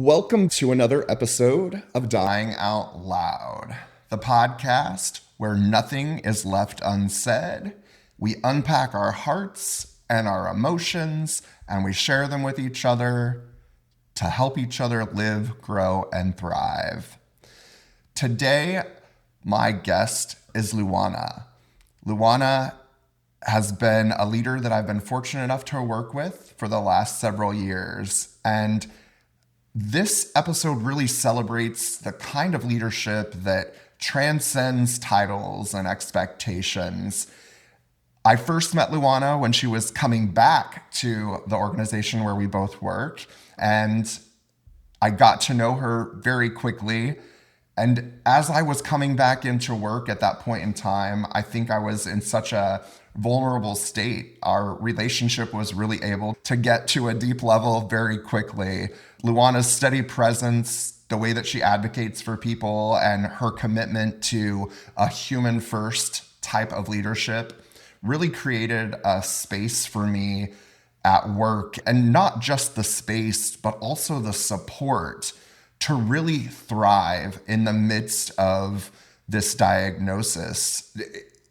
Welcome to another episode of Dying Out Loud, the podcast where nothing is left unsaid. We unpack our hearts and our emotions and we share them with each other to help each other live, grow, and thrive. Today, my guest is Luana. Luana has been a leader that I've been fortunate enough to work with for the last several years. And this episode really celebrates the kind of leadership that transcends titles and expectations. I first met Luana when she was coming back to the organization where we both work, and I got to know her very quickly. And as I was coming back into work at that point in time, I think I was in such a vulnerable state. Our relationship was really able to get to a deep level very quickly. Luana's steady presence, the way that she advocates for people, and her commitment to a human first type of leadership really created a space for me at work, and not just the space, but also the support to really thrive in the midst of this diagnosis.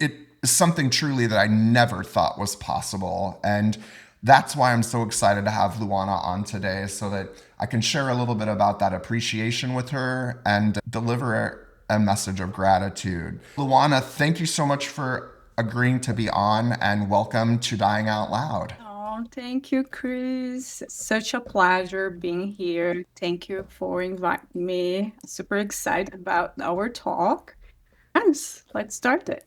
It is something truly that I never thought was possible. And that's why I'm so excited to have Luana on today, so that I can share a little bit about that appreciation with her and deliver a message of gratitude. Luana, thank you so much for agreeing to be on, and welcome to Dying Out Loud. Oh, thank you, Kris. Such a pleasure being here. Thank you for inviting me. Super excited about our talk. Yes, let's start it.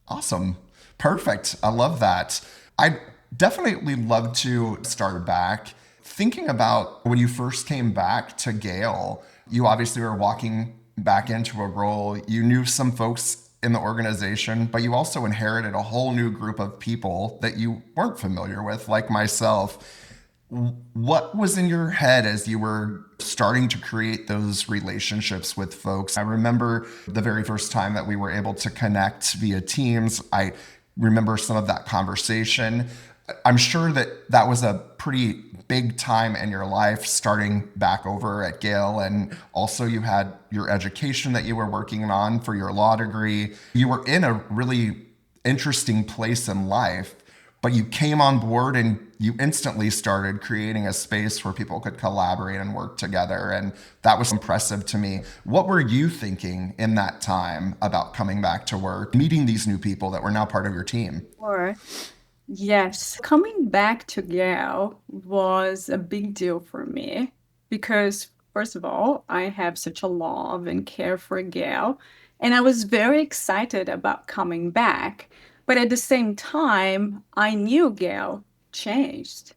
Awesome. Perfect. I love that. I'd definitely love to start back thinking about when you first came back to Gale. You obviously were walking back into a role. You knew some folks in the organization, but you also inherited a whole new group of people that you weren't familiar with, like myself. What was in your head as you were starting to create those relationships with folks? I remember the very first time that we were able to connect via Teams. I remember some of that conversation. I'm sure that that was a pretty big time in your life starting back over at Gale. And also, you had your education that you were working on for your law degree. You were in a really interesting place in life, but you came on board and you instantly started creating a space where people could collaborate and work together. And that was impressive to me. What were you thinking in that time about coming back to work, meeting these new people that were now part of your team? Or yes, coming back to Gale was a big deal for me because, first of all, I have such a love and care for Gale, and I was very excited about coming back. But at the same time, I knew Gale changed.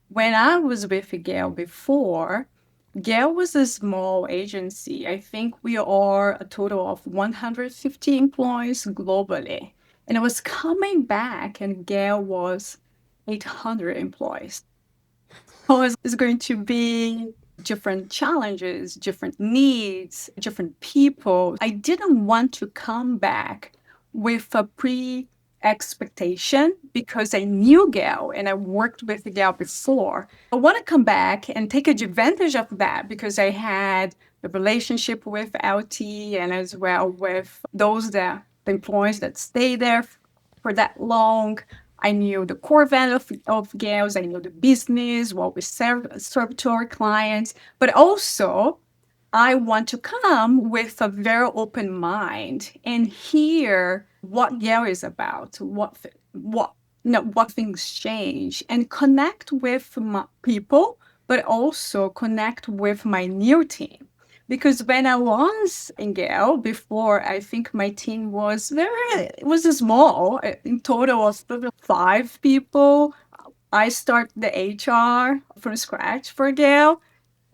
When I was with Gail before, Gail was a small agency. I think we are a total of 150 employees globally. And I was coming back, and Gail was 800 employees. So it's going to be different challenges, different needs, different people. I didn't want to come back with a pre expectation because I knew Gail and I worked with Gail before. I want to come back and take advantage of that because I had the relationship with LT and as well with those that the employees that stay there for that long. I knew the core value of Gales. I knew the business, what we serve to our clients, but also I want to come with a very open mind and hear what Gale is about, what things change, and connect with my people, but also connect with my new team. Because when I was in Gale before, I think my team was it was small, in total of 5 people. I started the HR from scratch for Gale.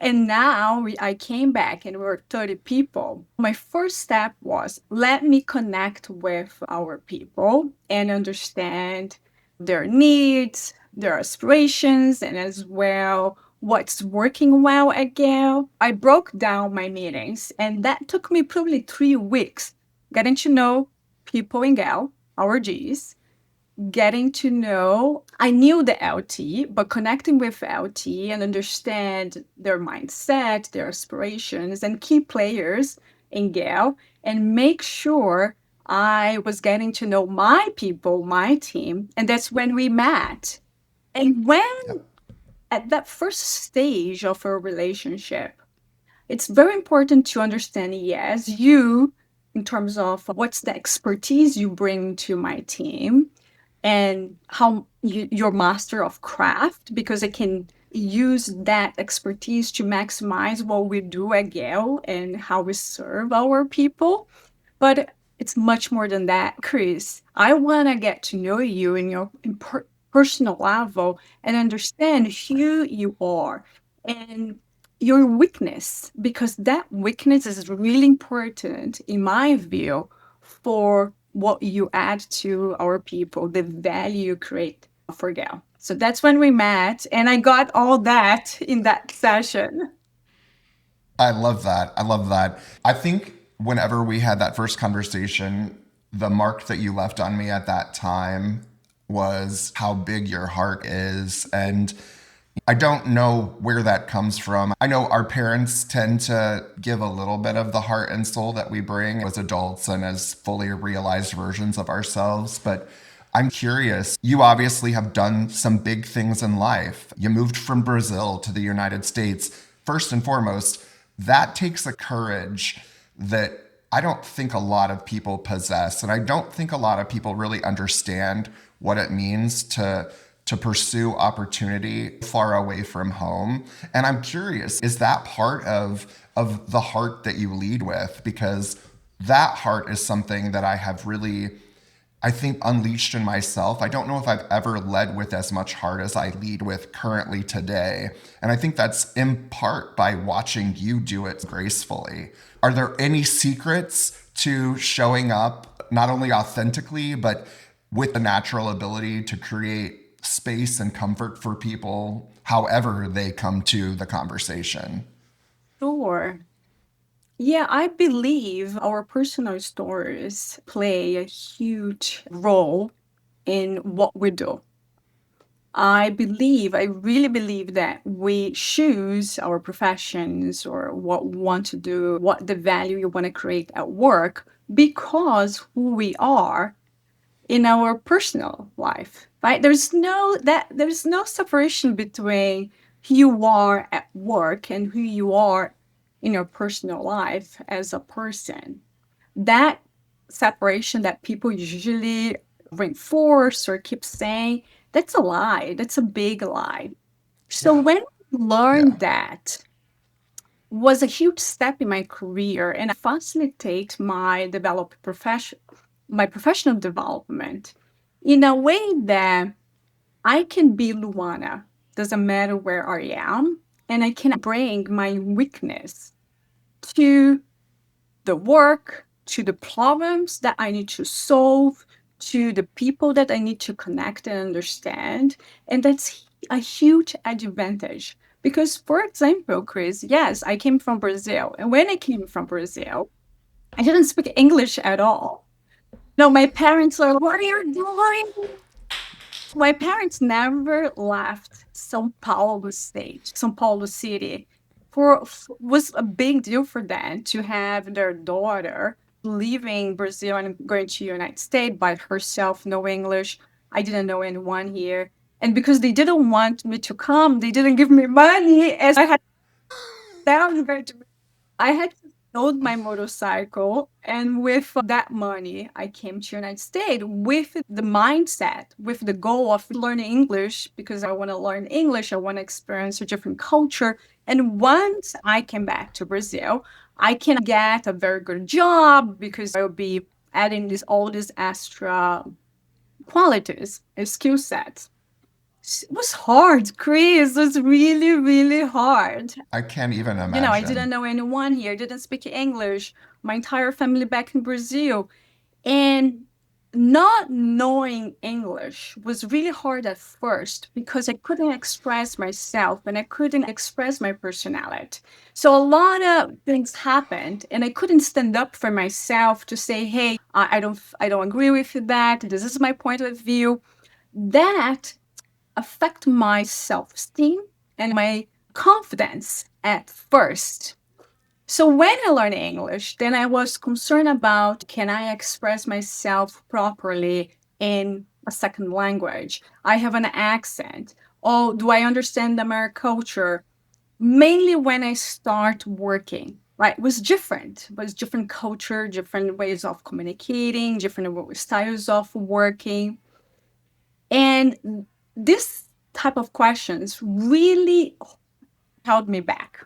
And now I came back and we were 30 people. My first step was let me connect with our people and understand their needs, their aspirations, and as well what's working well at Gale. I broke down my meetings, and that took me probably 3 weeks getting to know people in Gale, our Gs, getting to know, I knew the LT, but connecting with LT and understand their mindset, their aspirations, and key players in Gale, and make sure I was getting to know my people, my team. And that's when we met. And when Yep. at that first stage of a relationship, it's very important to understand, yes, you, in terms of what's the expertise you bring to my team and how you're master of craft, because I can use that expertise to maximize what we do at Gale and how we serve our people. But it's much more than that, Kris. I want to get to know you in your personal level and understand who you are and your weakness, because that weakness is really important, in my view, for what you add to our people, the value you create for Gal. So that's when we met, and I got all that in that session. I love that. I love that. I think whenever we had that first conversation, the mark that you left on me at that time was how big your heart is. And I don't know where that comes from. I know our parents tend to give a little bit of the heart and soul that we bring as adults and as fully realized versions of ourselves. But I'm curious, you obviously have done some big things in life. You moved from Brazil to the United States. First and foremost, that takes a courage that I don't think a lot of people possess. And I don't think a lot of people really understand what it means to pursue opportunity far away from home. And I'm curious, is that part of the heart that you lead with? Because that heart is something that I have really, I think, unleashed in myself. I don't know if I've ever led with as much heart as I lead with currently today. And I think that's in part by watching you do it gracefully. Are there any secrets to showing up not only authentically, but with the natural ability to create space and comfort for people however they come to the conversation? Sure. Yeah, I believe our personal stories play a huge role in what we do. I really believe that we choose our professions or what we want to do, what the value you want to create at work, because who we are in our personal life, right? There's no separation between who you are at work and who you are in your personal life as a person. That separation that people usually reinforce or keep saying, that's a lie. That's a big lie. So Yeah. when I Yeah. learned that was a huge step in my career and facilitate my professional development in a way that I can be Luana, doesn't matter where I am, and I can bring my weakness to the work, to the problems that I need to solve, to the people that I need to connect and understand. And that's a huge advantage. Because, for example, Kris, yes, I came from Brazil. And when I came from Brazil, I didn't speak English at all. No, my parents are, what are you doing? My parents never left São Paulo state, São Paulo city. Was a big deal for them to have their daughter leaving Brazil and going to United States by herself, no English. I didn't know anyone here. And because they didn't want me to come, they didn't give me money as I had down I had sold my motorcycle, and with that money, I came to United States with the mindset, with the goal of learning English because I want to learn English. I want to experience a different culture. And once I came back to Brazil, I can get a very good job because I will be adding all these extra qualities and skill sets. It was hard, Chris. It was really, really hard. I can't even I didn't imagine. know anyone here, didn't speak English, my entire family back in Brazil. And not knowing English was really hard at first because I couldn't express myself and I couldn't express my personality. So a lot of things happened and I couldn't stand up for myself to say, hey, I don't agree with that. This is my point of view. That affect my self-esteem and my confidence at first. So when I learned English, then I was concerned about can I express myself properly in a second language? I have an accent. Oh, do I understand American culture? Mainly when I start working, right? It was different. It was different culture, different ways of communicating, different styles of working. And this type of questions really held me back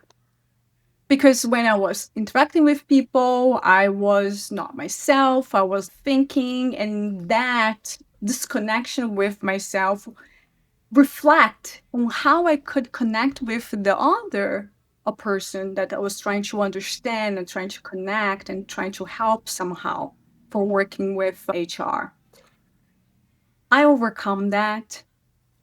because when I was interacting with people, I was not myself. I was thinking, and that disconnection with myself reflect on how I could connect with the other a person that I was trying to understand and trying to connect and trying to help somehow for working with HR. I overcome that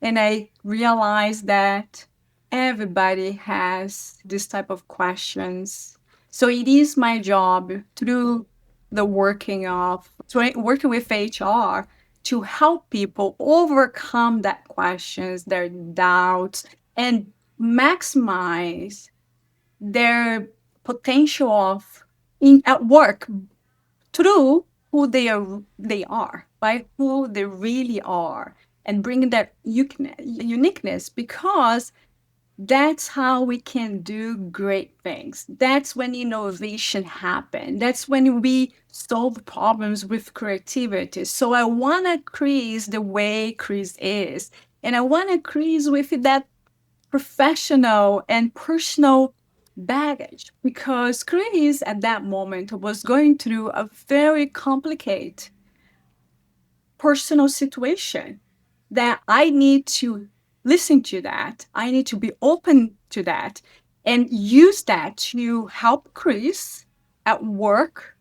and I realized that everybody has this type of questions. So it is my job through the working with HR to help people overcome that questions, their doubts, and maximize their potential of in at work through who they are, right? Who they really are, and bring that uniqueness because that's how we can do great things. That's when innovation happens. That's when we solve problems with creativity. So I want to Kris the way Kris is. And I want to Kris with that professional and personal baggage because Kris at that moment was going through a very complicated personal situation that I need to listen to that. I need to be open to that and use that to help Kris at work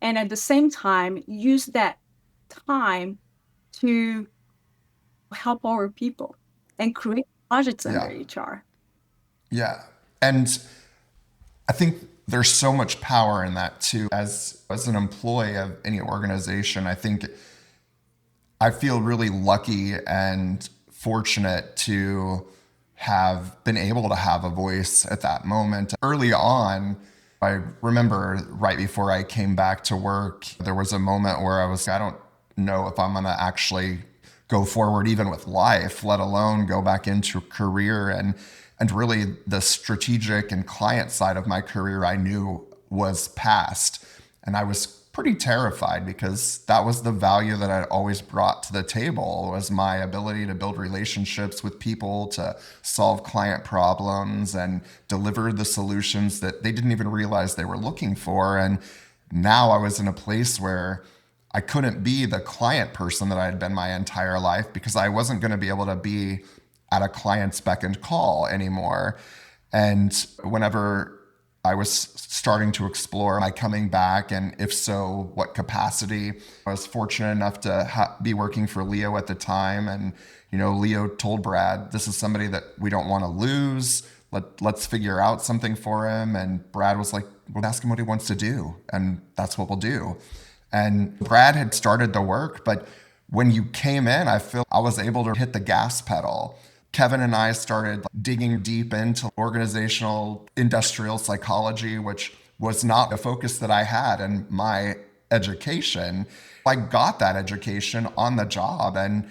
and at the same time use that time to help our people and create projects under Yeah. HR. Yeah. And I think there's so much power in that too. As an employee of any organization, I think I feel really lucky and fortunate to have been able to have a voice at that moment. Early on, I remember right before I came back to work, there was a moment where I don't know if I'm going to actually go forward even with life, let alone go back into a career. And really the strategic and client side of my career I knew was past. And I was pretty terrified because that was the value that I'd always brought to the table was my ability to build relationships with people, to solve client problems and deliver the solutions that they didn't even realize they were looking for. And now I was in a place where I couldn't be the client person that I had been my entire life because I wasn't going to be able to be at a client's beck and call anymore. And whenever I was starting to explore my coming back, and if so, what capacity. I was fortunate enough to be working for Leo at the time, and Leo told Brad, "This is somebody that we don't want to lose. Let's figure out something for him." And Brad was like, "We'll ask him what he wants to do, and that's what we'll do." And Brad had started the work, but when you came in, I feel I was able to hit the gas pedal. Kevin and I started digging deep into organizational industrial psychology, which was not a focus that I had in my education. I got that education on the job, and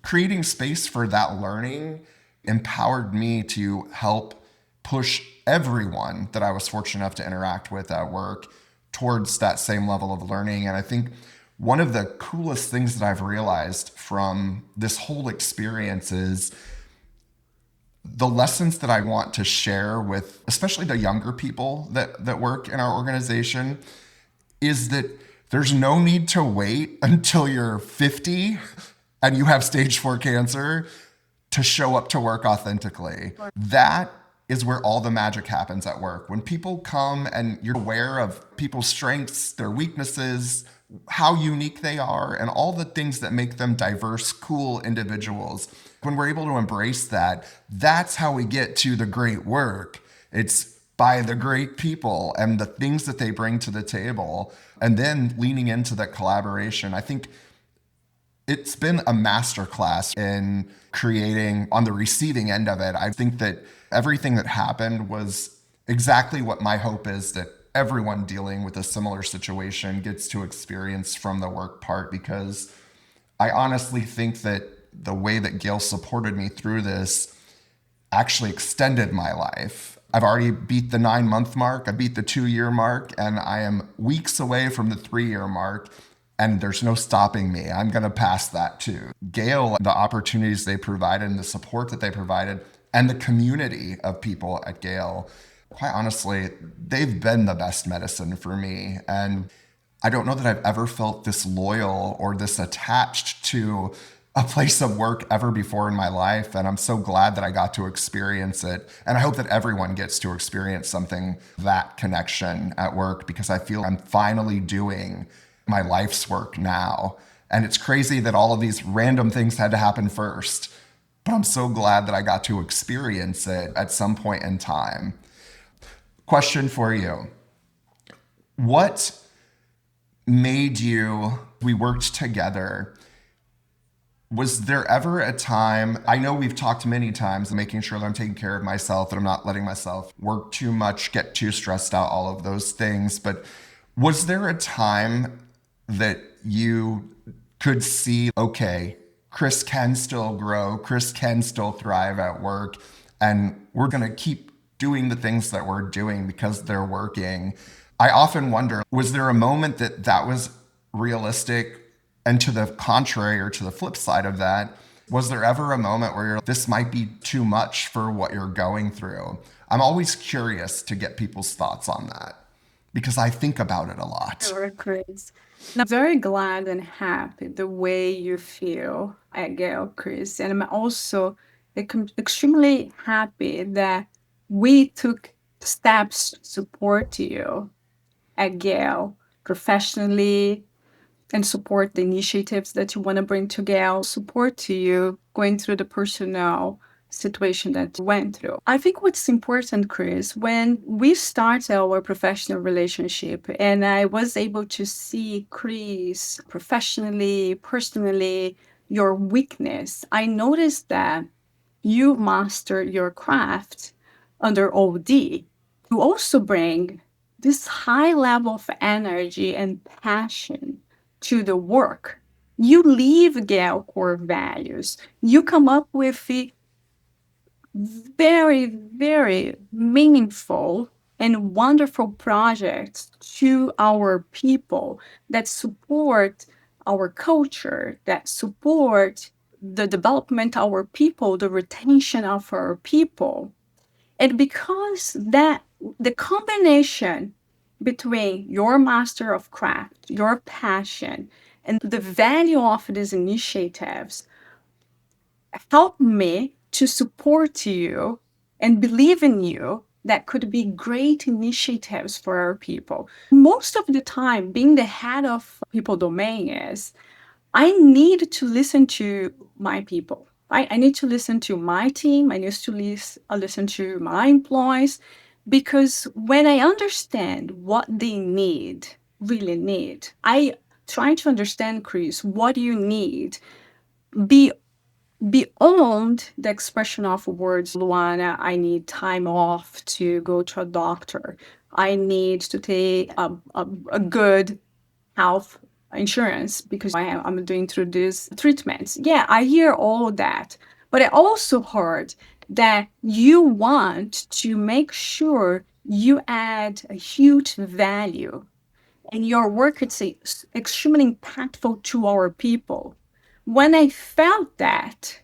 creating space for that learning empowered me to help push everyone that I was fortunate enough to interact with at work towards that same level of learning. And I think one of the coolest things that I've realized from this whole experience is the lessons that I want to share with especially the younger people that work in our organization is that there's no need to wait until you're 50 and you have stage 4 cancer to show up to work authentically. That is where all the magic happens at work. When people come and you're aware of people's strengths, their weaknesses, how unique they are and all the things that make them diverse, cool individuals. When we're able to embrace that, that's how we get to the great work. It's by the great people and the things that they bring to the table, and then leaning into that collaboration. I think it's been a masterclass in creating on the receiving end of it. I think that everything that happened was exactly what my hope is, that everyone dealing with a similar situation gets to experience from the work part, because I honestly think that the way that Gail supported me through this actually extended my life. I've already beat the 9 month mark, I beat the 2 year mark, and I am weeks away from the 3 year mark. And there's no stopping me. I'm going to pass that too. Gail, the opportunities they provided and the support that they provided, and the community of people at Gail, quite honestly, they've been the best medicine for me. And I don't know that I've ever felt this loyal or this attached to a place of work ever before in my life. And I'm so glad that I got to experience it. And I hope that everyone gets to experience something, that connection at work, because I feel I'm finally doing my life's work now. And it's crazy that all of these random things had to happen first. But I'm so glad that I got to experience it at some point in time. Question for you. What made you, we worked together, was there ever a time, I know we've talked many times, making sure that I'm taking care of myself, that I'm not letting myself work too much, get too stressed out, all of those things, but was there a time that you could see, okay, Kris can still grow, Kris can still thrive at work, and we're going to keep doing the things that we're doing because they're working? I often wonder, was there a moment that that was realistic? And to the contrary, or to the flip side of that, was there ever a moment where you're, this might be too much for what you're going through? I'm always curious to get people's thoughts on that because I think about it a lot. Sure, Chris. And I'm very glad and happy the way you feel at Gale, Chris. And I'm also extremely happy that we took steps to support you at Gale professionally and support the initiatives that you want to bring to Gale, support to you going through the personal situation that you went through. I think what's important, Chris, when we start our professional relationship and I was able to see Kris professionally, personally, your weakness, I noticed that you master your craft under OD. You also bring this high level of energy and passion to the work. You live Gale core values. You come up with the very, very meaningful and wonderful projects to our people that support our culture, that support the development of our people, the retention of our people. And because that the combination between your master of craft, your passion, and the value of these initiatives help me to support you and believe in you that could be great initiatives for our people. Most of the time, being the head of people domain is I need to listen to my people. I need to listen to my team. I need to listen to my employees because when I understand what they need, really need, I try to understand, Kris, what do you need? Be beyond the expression of words, Luana, I need time off to go to a doctor. I need to take a good health insurance because I'm doing through these treatments. Yeah, I hear all that. But I also heard that you want to make sure you add a huge value and your work is extremely impactful to our people. When I felt that,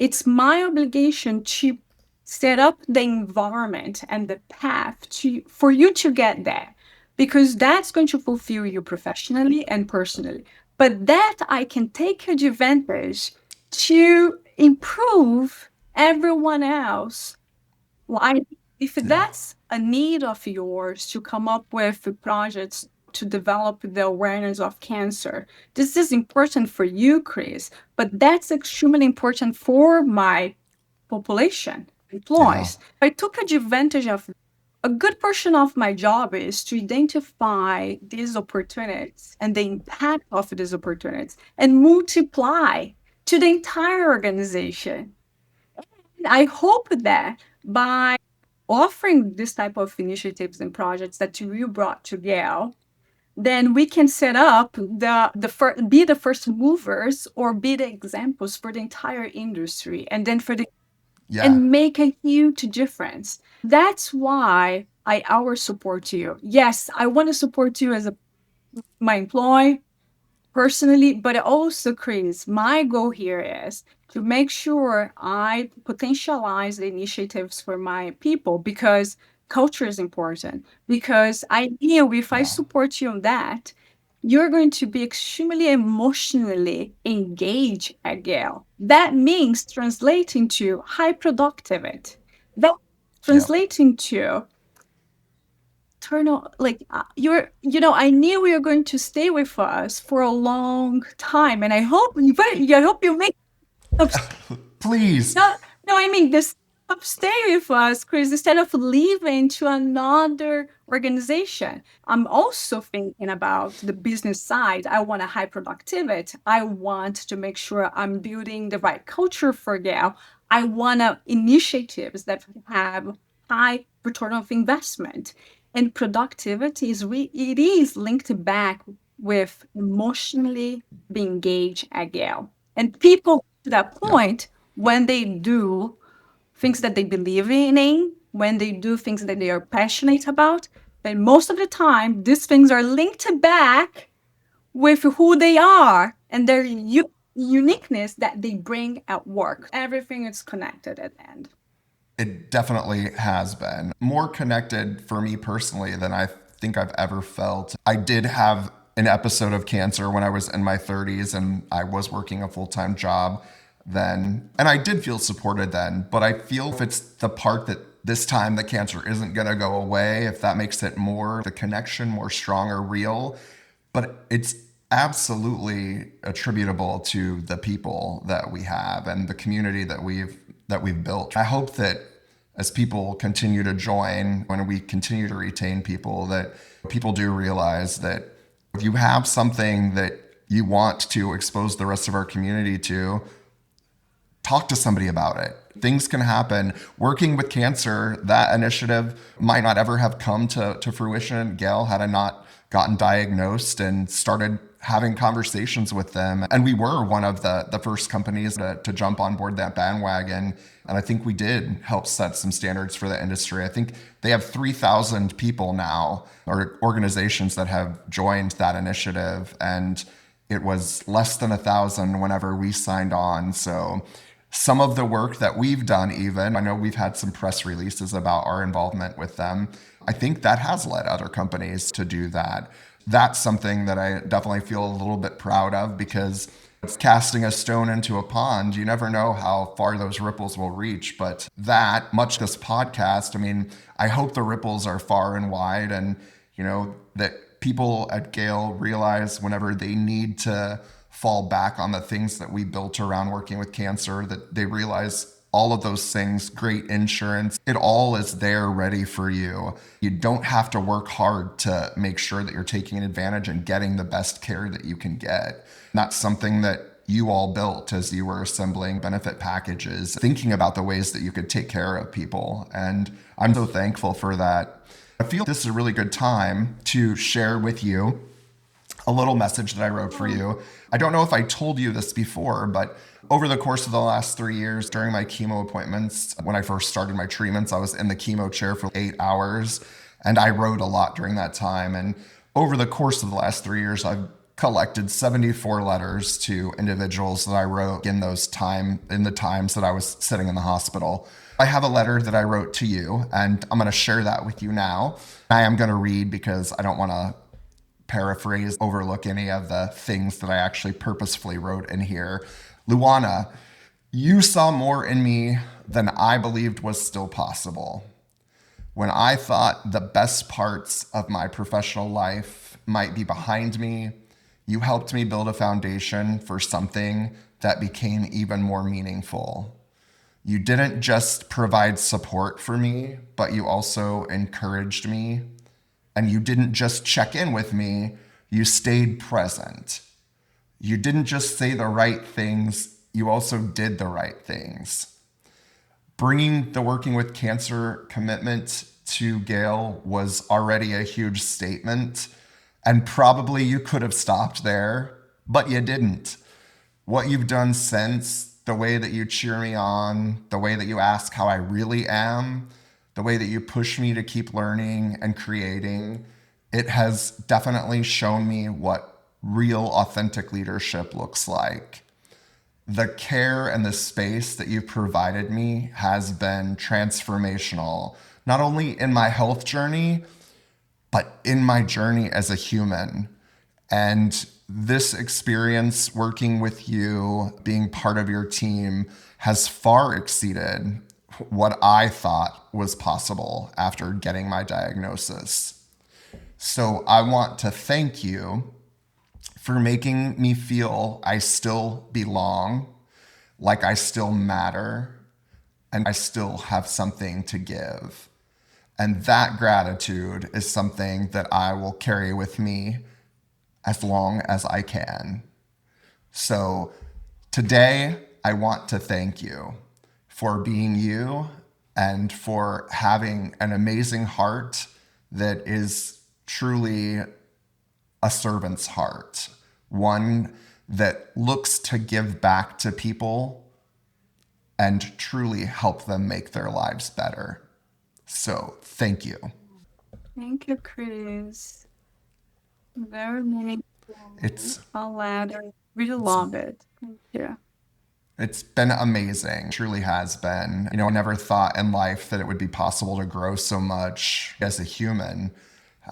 it's my obligation to set up the environment and the path to for you to get there because that's going to fulfill you professionally and personally. But that I can take advantage to improve everyone else. Well, if Yeah. that's a need of yours to come up with projects to develop the awareness of cancer. This is important for you, Kris, but that's extremely important for my population, Yeah. employees. I took advantage of a good portion of my job is to identify these opportunities and the impact of these opportunities and multiply to the entire organization. I hope that by offering this type of initiatives and projects that you brought to Gale, then we can set up be the first movers or be the examples for the entire industry, and then for the Yeah. and make a huge difference. That's why I always support you. Yes, I want to support you as my employee, personally, but also, Kris, my goal here is to make sure I potentialize the initiatives for my people because culture is important. Because I knew if I Yeah. support you on that, you're going to be extremely emotionally engaged at Gale. That means translating to high productivity. That Yep. translating to turn on like I knew you were going to stay with us for a long time, and I hope you make Please. no, no, I mean this stay with us, Kris, instead of leaving to another organization. I'm also thinking about the business side. I want a high productivity. I want to make sure I'm building the right culture for Gal. I want initiatives that have high return of investment. And productivity it is linked back with emotionally being engaged at Gal. And people to that Yep. point when they do things that they believe in, when they do things that they are passionate about, then most of the time, these things are linked back with who they are and their uniqueness that they bring at work. Everything is connected at the end. It definitely has been more connected for me personally than I think I've ever felt. I did have an episode of cancer when I was in my 30s and I was working a full time job then. And I did feel supported then, but I feel if it's the part that this time the cancer isn't going to go away, if that makes it more the connection, more strong or real, but it's absolutely attributable to the people that we have and the community that we've built. I hope that as people continue to join, when we continue to retain people, that people do realize that if you have something that you want to expose the rest of our community to, talk to somebody about it. Things can happen. Working with cancer, that initiative might not ever have come to fruition. Gail had I not gotten diagnosed and started having conversations with them. And we were one of the first companies to jump on board that bandwagon. And I think we did help set some standards for the industry. I think they have 3,000 people now, or organizations that have joined that initiative. And it was less than 1,000 whenever we signed on. So some of the work that we've done, even, I know we've had some press releases about our involvement with them. I think that has led other companies to do that. That's something that I definitely feel a little bit proud of because it's casting a stone into a pond. You never know how far those ripples will reach. But that, much this podcast, I mean, I hope the ripples are far and wide and, that people at Gale realize whenever they need to fall back on the things that we built around working with cancer, that they realize all of those things, great insurance, it all is there ready for you. You don't have to work hard to make sure that you're taking advantage and getting the best care that you can get. And that's something that you all built as you were assembling benefit packages, thinking about the ways that you could take care of people. And I'm so thankful for that. I feel this is a really good time to share with you a little message that I wrote for you. I don't know if I told you this before, but over the course of the last 3 years, during my chemo appointments, when I first started my treatments, I was in the chemo chair for 8 hours, and I wrote a lot during that time. And over the course of the last 3 years, I've collected 74 letters to individuals that I wrote in the times that I was sitting in the hospital. I have a letter that I wrote to you, and I'm going to share that with you now. I am going to read because I don't want to paraphrase, overlook any of the things that I actually purposefully wrote in here. Luana, you saw more in me than I believed was still possible. When I thought the best parts of my professional life might be behind me, you helped me build a foundation for something that became even more meaningful. You didn't just provide support for me, but you also encouraged me. And you didn't just check in with me, you stayed present. You didn't just say the right things, you also did the right things. Bringing the Working with Cancer commitment to Gail was already a huge statement, and probably you could have stopped there, but you didn't. What you've done since, the way that you cheer me on, the way that you ask how I really am, the way that you push me to keep learning and creating, it has definitely shown me what real, authentic leadership looks like. The care and the space that you've provided me has been transformational, not only in my health journey, but in my journey as a human. And this experience working with you, being part of your team, has far exceeded what I thought was possible after getting my diagnosis. So I want to thank you for making me feel I still belong, like I still matter, and I still have something to give. And that gratitude is something that I will carry with me as long as I can. So today, I want to thank you for being you and for having an amazing heart that is truly a servant's heart, one that looks to give back to people and truly help them make their lives better. So thank you. Thank you, Kris. Very meaningful. It's I'll add. I really it's love it. Thank you. It's been amazing. It truly has been. I never thought in life that it would be possible to grow so much as a human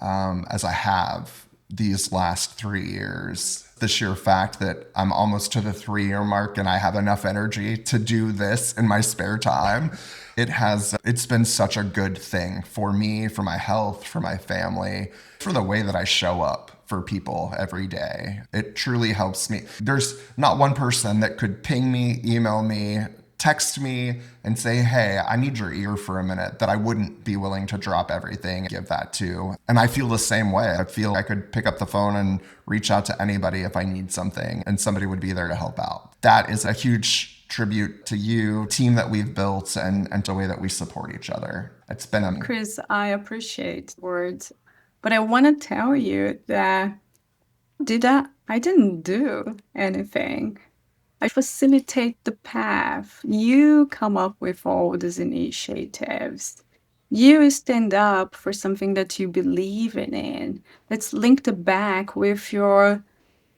as I have these last 3 years. The sheer fact that I'm almost to the 3 year mark and I have enough energy to do this in my spare time. It's been such a good thing for me, for my health, for my family, for the way that I show up for people every day. It truly helps me. There's not one person that could ping me, email me, text me and say, hey, I need your ear for a minute, that I wouldn't be willing to drop everything and give that to. And I feel the same way. I feel I could pick up the phone and reach out to anybody if I need something and somebody would be there to help out. That is a huge tribute to you, team that we've built, and the way that we support each other. It's been a Kris, I appreciate words, but I want to tell you that I didn't do anything. I facilitate the path. You come up with all these initiatives. You stand up for something that you believe in. That's linked back with your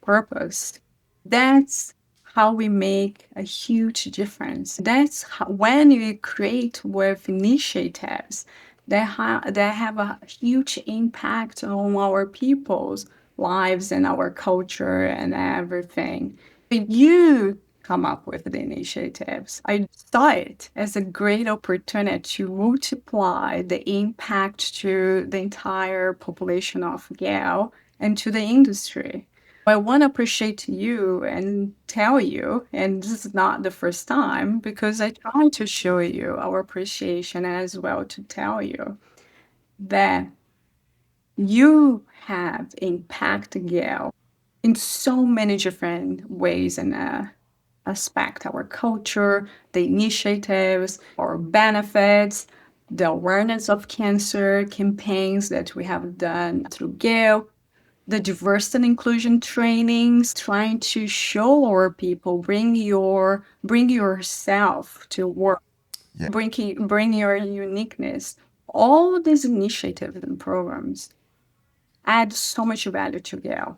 purpose. That's how we make a huge difference. That's how, when you create with initiatives that have a huge impact on our people's lives and our culture and everything. You come up with the initiatives. I saw it as a great opportunity to multiply the impact to the entire population of Yale and to the industry. I want to appreciate you and tell you, and this is not the first time, because I try to show you our appreciation as well to tell you that you have impacted Yale in so many different ways and aspect our culture, the initiatives, our benefits, the awareness of cancer campaigns that we have done through Gale, the diversity and inclusion trainings, trying to show our people, bring yourself to work, yeah. bring your uniqueness. All these initiatives and programs add so much value to Gale.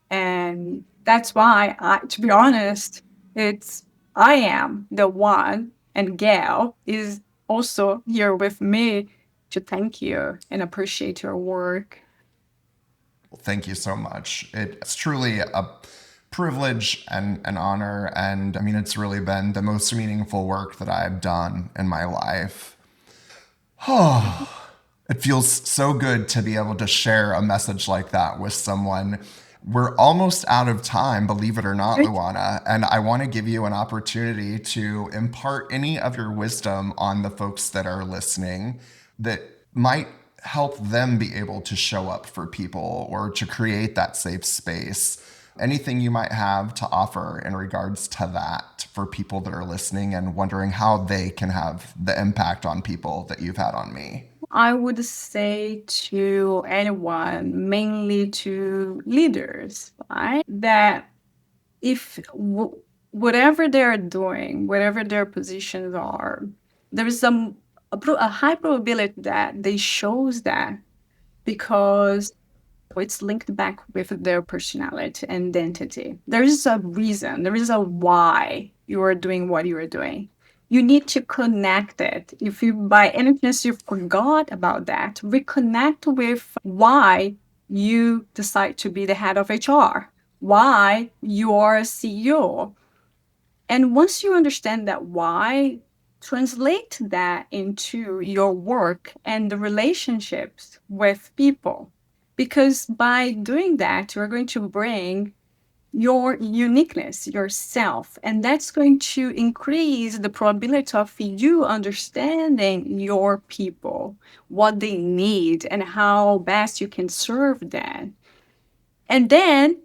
And that's why to be honest, it's I am the one, and Gail is also here with me to thank you and appreciate your work. Thank you so much. It's truly a privilege and an honor. And I mean, it's really been the most meaningful work that I've done in my life. It feels so good to be able to share a message like that with someone. We're almost out of time, believe it or not, Luana, and I want to give you an opportunity to impart any of your wisdom on the folks that are listening that might help them be able to show up for people or to create that safe space. Anything you might have to offer in regards to that for people that are listening and wondering how they can have the impact on people that you've had on me. I would say to anyone, mainly to leaders, right? That if whatever they're doing, whatever their positions are, there is a high probability that they shows that because it's linked back with their personality and identity. There is a reason, there is a why you are doing what you are doing. You need to connect it. If you, by any chance, you forgot about that, reconnect with why you decide to be the head of HR, why you are a CEO. And once you understand that why, translate that into your work and the relationships with people. Because by doing that, you're going to bring your uniqueness, yourself, and that's going to increase the probability of you understanding your people, what they need, and how best you can serve them. And then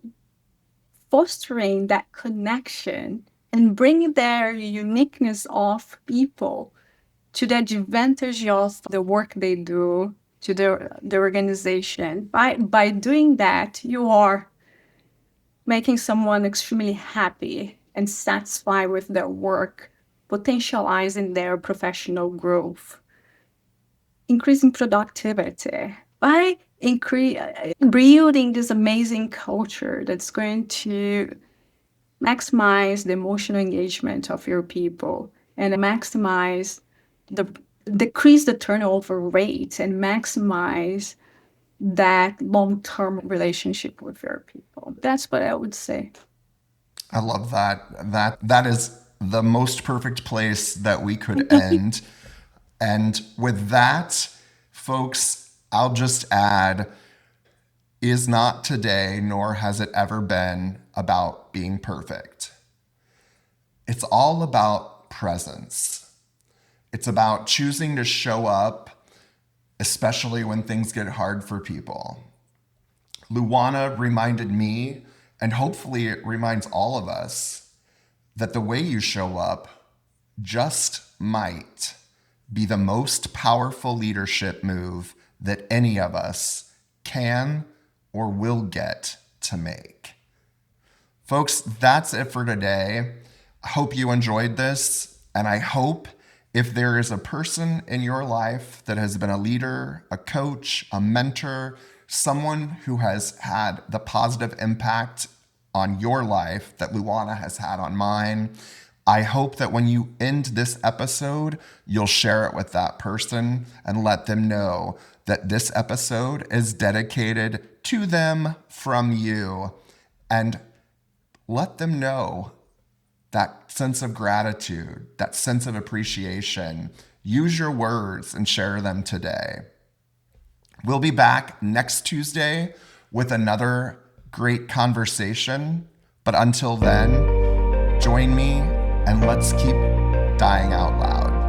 fostering that connection and bringing their uniqueness of people to the advantage of the work they do to the organization. By doing that, you are making someone extremely happy and satisfied with their work, potentializing their professional growth, increasing productivity by building this amazing culture that's going to maximize the emotional engagement of your people and maximize the decrease the turnover rate and maximize that long-term relationship with your people. That's what I would say. I love that. That is the most perfect place that we could end. And with that, folks, I'll just add is not today, nor has it ever been about being perfect. It's all about presence. It's about choosing to show up, especially when things get hard for people. Luana reminded me, and hopefully it reminds all of us, that the way you show up just might be the most powerful leadership move that any of us can or will get to make. Folks, that's it for today. I hope you enjoyed this, and I hope if there is a person in your life that has been a leader, a coach, a mentor, someone who has had the positive impact on your life that Luana has had on mine, I hope that when you end this episode, you'll share it with that person and let them know that this episode is dedicated to them from you. And let them know that sense of gratitude, that sense of appreciation. Use your words and share them today. We'll be back next Tuesday with another great conversation. But until then, join me and let's keep dying out loud.